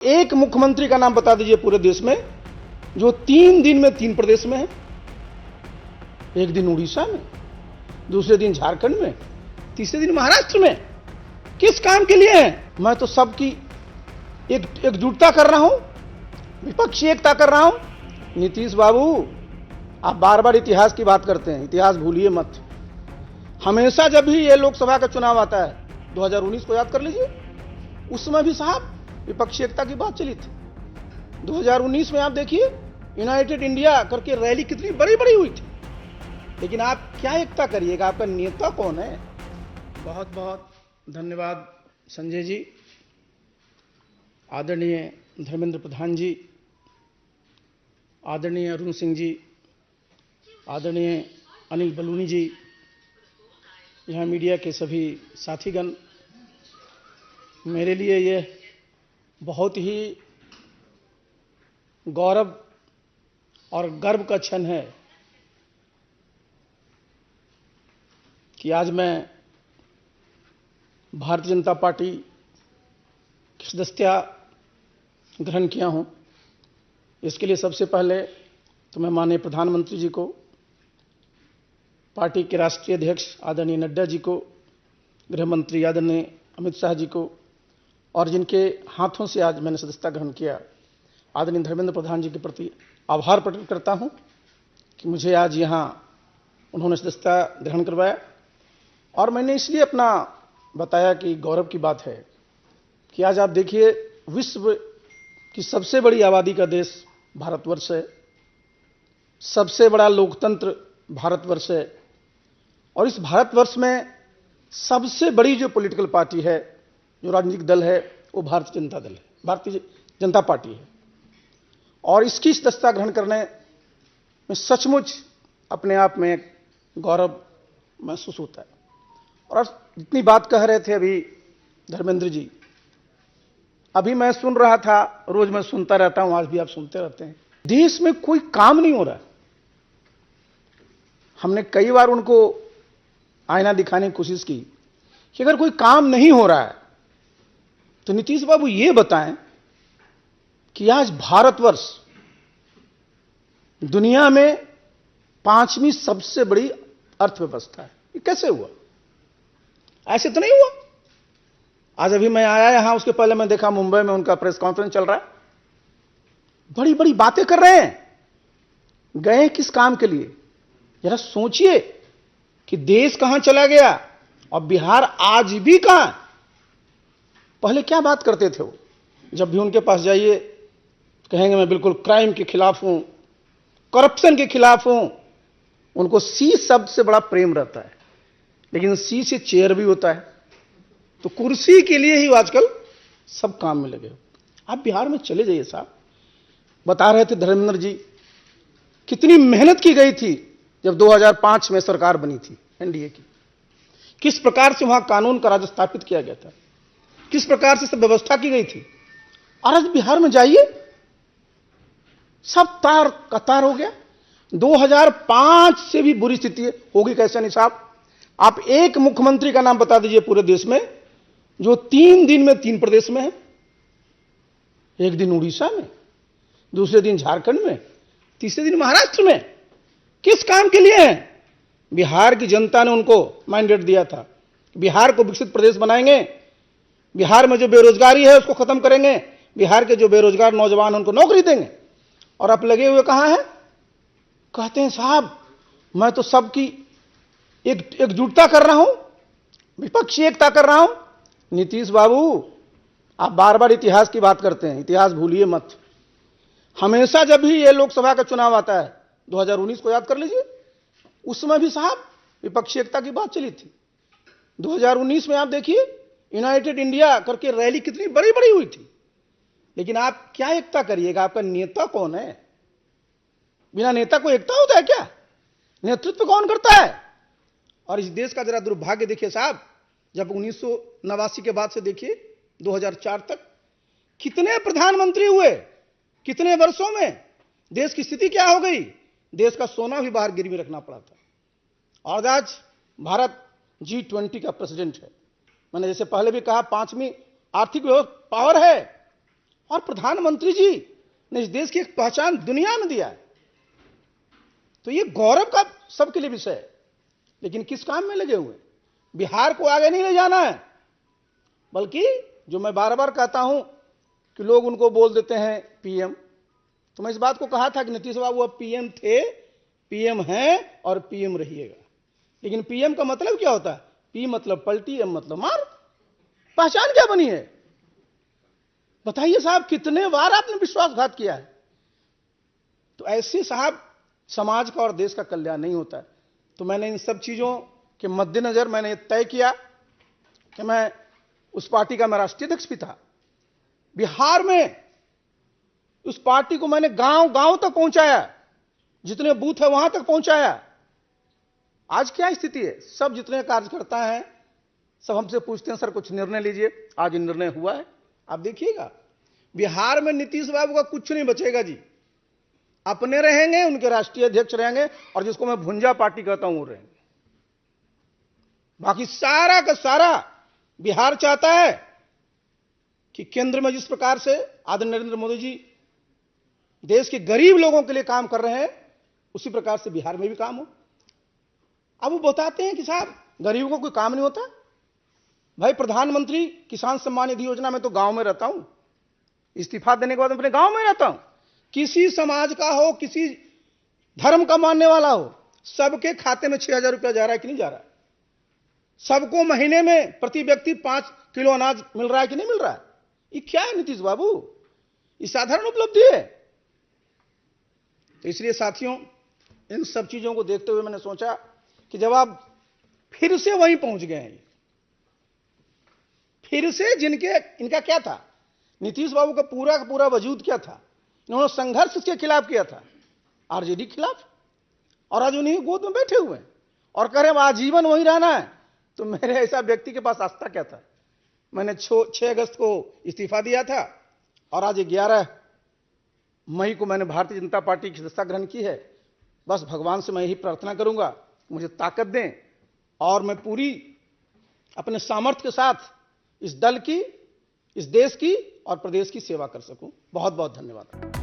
एक मुख्यमंत्री का नाम बता दीजिए पूरे देश में जो 3 दिन में 3 प्रदेश में है। एक दिन उड़ीसा में, दूसरे दिन झारखंड में, तीसरे दिन महाराष्ट्र में। किस काम के लिए है? मैं तो सबकी एकजुटता कर रहा हूं, विपक्षी एकता कर रहा हूं। नीतीश बाबू, आप बार बार इतिहास की बात करते हैं, इतिहास भूलिए मत। हमेशा जब भी ये लोकसभा का चुनाव आता है, 2019 को याद कर लीजिए, उस समय भी साहब विपक्षी एकता की बात चली थी। 2019 में आप देखिए, यूनाइटेड इंडिया करके रैली कितनी बड़ी बड़ी हुई थी। लेकिन आप क्या एकता करिएगा? आपका नेता कौन है? बहुत बहुत धन्यवाद संजय जी, आदरणीय धर्मेंद्र प्रधान जी, आदरणीय अरुण सिंह जी, आदरणीय अनिल बलूनी जी, यहाँ मीडिया के सभी साथीगण। मेरे लिए यह बहुत ही गौरव और गर्व का क्षण है कि आज मैं भारतीय जनता पार्टी की सदस्यता ग्रहण किया हूं। इसके लिए सबसे पहले तो मैं माननीय प्रधानमंत्री जी को, पार्टी के राष्ट्रीय अध्यक्ष आदरणीय नड्डा जी को, गृह मंत्री आदरणीय अमित शाह जी को, और जिनके हाथों से आज मैंने सदस्यता ग्रहण किया, आदरणीय धर्मेंद्र प्रधान जी के प्रति आभार प्रकट करता हूं कि मुझे आज यहाँ उन्होंने सदस्यता ग्रहण करवाया। और मैंने इसलिए अपना बताया कि गौरव की बात है कि आज आप देखिए, विश्व की सबसे बड़ी आबादी का देश भारतवर्ष है, सबसे बड़ा लोकतंत्र भारतवर्ष है, और इस भारतवर्ष में सबसे बड़ी जो पॉलिटिकल पार्टी है, जो राजनीतिक दल है, वो भारतीय जनता दल है, भारतीय जनता पार्टी है। और इसकी सदस्यता ग्रहण करने में सचमुच अपने आप में एक गौरव महसूस होता है। और जितनी बात कह रहे थे अभी धर्मेंद्र जी, अभी मैं सुन रहा था, रोज मैं सुनता रहता हूं, आज भी आप सुनते रहते हैं, देश में कोई काम नहीं हो रहा है। हमने कई बार उनको आईना दिखाने की कोशिश की कि अगर कोई काम नहीं हो रहा है तो नीतीश बाबू ये बताएं कि आज भारतवर्ष दुनिया में 5वीं सबसे बड़ी अर्थव्यवस्था है। ये कैसे हुआ? ऐसे तो नहीं हुआ। आज अभी मैं आया यहां, उसके पहले मैं देखा मुंबई में उनका प्रेस कॉन्फ्रेंस चल रहा है, बड़ी बड़ी बातें कर रहे हैं। गए किस काम के लिए? जरा सोचिए कि देश कहां चला गया और बिहार आज भी कहां। पहले क्या बात करते थे वो? जब भी उनके पास जाइए कहेंगे मैं बिल्कुल क्राइम के खिलाफ हूं, करप्शन के खिलाफ हूं। उनको सी शब्द से बड़ा प्रेम रहता है, लेकिन सी से चेयर भी होता है। तो कुर्सी के लिए ही आजकल सब काम में लगे हो। आप बिहार में चले जाइए साहब, बता रहे थे धर्मेंद्र जी, कितनी मेहनत की गई थी जब 2005 में सरकार बनी थी एनडीए की। किस प्रकार से वहां कानून का राज स्थापित किया गया था, किस प्रकार से सब व्यवस्था की गई थी। और आज बिहार में जाइए, सब तार कतार हो गया। 2005 से भी बुरी स्थिति होगी कैसे नहीं साहब? आप एक मुख्यमंत्री का नाम बता दीजिए पूरे देश में जो 3 दिन में 3 प्रदेश में है। एक दिन उड़ीसा में, दूसरे दिन झारखंड में, तीसरे दिन महाराष्ट्र में। किस काम के लिए है? बिहार की जनता ने उनको मैंडेट दिया था, बिहार को विकसित प्रदेश बनाएंगे, बिहार में जो बेरोजगारी है उसको खत्म करेंगे, बिहार के जो बेरोजगार नौजवान उनको नौकरी देंगे। और आप लगे हुए कहां हैं? कहते हैं साहब मैं तो सबकी एकजुटता कर रहा हूं, विपक्षी एकता कर रहा हूं। नीतीश बाबू, आप बार बार इतिहास की बात करते हैं, इतिहास भूलिए मत। हमेशा जब भी ये लोकसभा का चुनाव आता है, 2019 को याद कर लीजिए, उस समय भी साहब विपक्षी एकता की बात चली थी। 2019 में आप देखिए, यूनाइटेड इंडिया करके रैली कितनी बड़ी बड़ी हुई थी। लेकिन आप क्या एकता करिएगा? आपका नेता कौन है? बिना नेता को एकता होता है क्या? नेतृत्व कौन करता है? और इस देश का जरा दुर्भाग्य देखिए साहब, जब 1989 के बाद से देखिए 2004 तक कितने प्रधानमंत्री हुए, कितने वर्षों में देश की स्थिति क्या हो गई। देश का सोना भी बाहर गिरवी रखना पड़ा था। और आज भारत G20 का प्रेसिडेंट है। मैंने जैसे पहले भी कहा, 5वीं आर्थिक पावर है, और प्रधानमंत्री जी ने इस देश की एक पहचान दुनिया में दिया है। तो ये गौरव का सबके लिए विषय है। लेकिन किस काम में लगे हुए? बिहार को आगे नहीं ले जाना है, बल्कि जो मैं बार बार कहता हूं कि लोग उनको बोल देते हैं पीएम। तो मैं इस बात को कहा था कि नीतीश बाबू अब पीएम थे, पीएम हैं और पीएम रहिएगा। लेकिन पीएम का मतलब क्या होता है? पी मतलब पलटी, एम मतलब मार। पहचान क्या बनी है? बताइए साहब, कितने बार आपने विश्वासघात किया है? तो ऐसे साहब समाज का और देश का कल्याण नहीं होता है। तो मैंने इन सब चीजों के मद्देनजर मैंने तय किया कि मैं उस पार्टी का मैं राष्ट्रीय अध्यक्ष भी था। बिहार में उस पार्टी को मैंने गांव गांव तक पहुंचाया, जितने बूथ है वहां तक पहुंचाया। आज क्या स्थिति है? सब जितने कार्यकर्ता हैं सब हमसे पूछते हैं सर कुछ निर्णय लीजिए। आज निर्णय हुआ है, आप देखिएगा बिहार में नीतीश बाबू का कुछ नहीं बचेगा जी। अपने रहेंगे, उनके राष्ट्रीय अध्यक्ष रहेंगे, और जिसको मैं भुंजा पार्टी कहता हूं वो रहेंगे। बाकी सारा का सारा बिहार चाहता है कि केंद्र में जिस प्रकार से आदरणीय नरेंद्र मोदी जी देश के गरीब लोगों के लिए काम कर रहे हैं, उसी प्रकार से बिहार में भी काम हो। अब वो बताते हैं कि साहब गरीबों को कोई काम नहीं होता। भाई प्रधानमंत्री किसान सम्मान निधि योजना में तो गांव में रहता हूं, इस्तीफा देने के बाद अपने गांव में रहता हूं। किसी समाज का हो, किसी धर्म का मानने वाला हो, सबके खाते में 6,000 रुपया जा रहा है कि नहीं जा रहा है? सबको महीने में प्रति व्यक्ति 5 किलो अनाज मिल रहा है कि नहीं मिल रहा है? ये क्या है नीतीश बाबू? ये साधारण उपलब्धि है। तो इसलिए साथियों, इन सब चीजों को देखते हुए मैंने सोचा कि जब आप फिर से वहीं पहुंच गए हैं, फिर से इनका क्या था? नीतीश बाबू का पूरा वजूद क्या था? इन्होंने संघर्ष इसके खिलाफ किया था, आरजेडी के खिलाफ, और आज उन्हीं गोद में बैठे हुए हैं और कह रहे हैं आजीवन वहीं रहना है। तो मेरे ऐसा व्यक्ति के पास आस्था क्या था? मैंने 6 अगस्त को इस्तीफा दिया था और आज 11 मई को मैंने भारतीय जनता पार्टी की सदस्यता ग्रहण की है। बस भगवान से मैं यही प्रार्थना करूंगा, मुझे ताकत दें और मैं पूरी अपने सामर्थ्य के साथ इस दल की, इस देश की और प्रदेश की सेवा कर सकूं। बहुत बहुत धन्यवाद।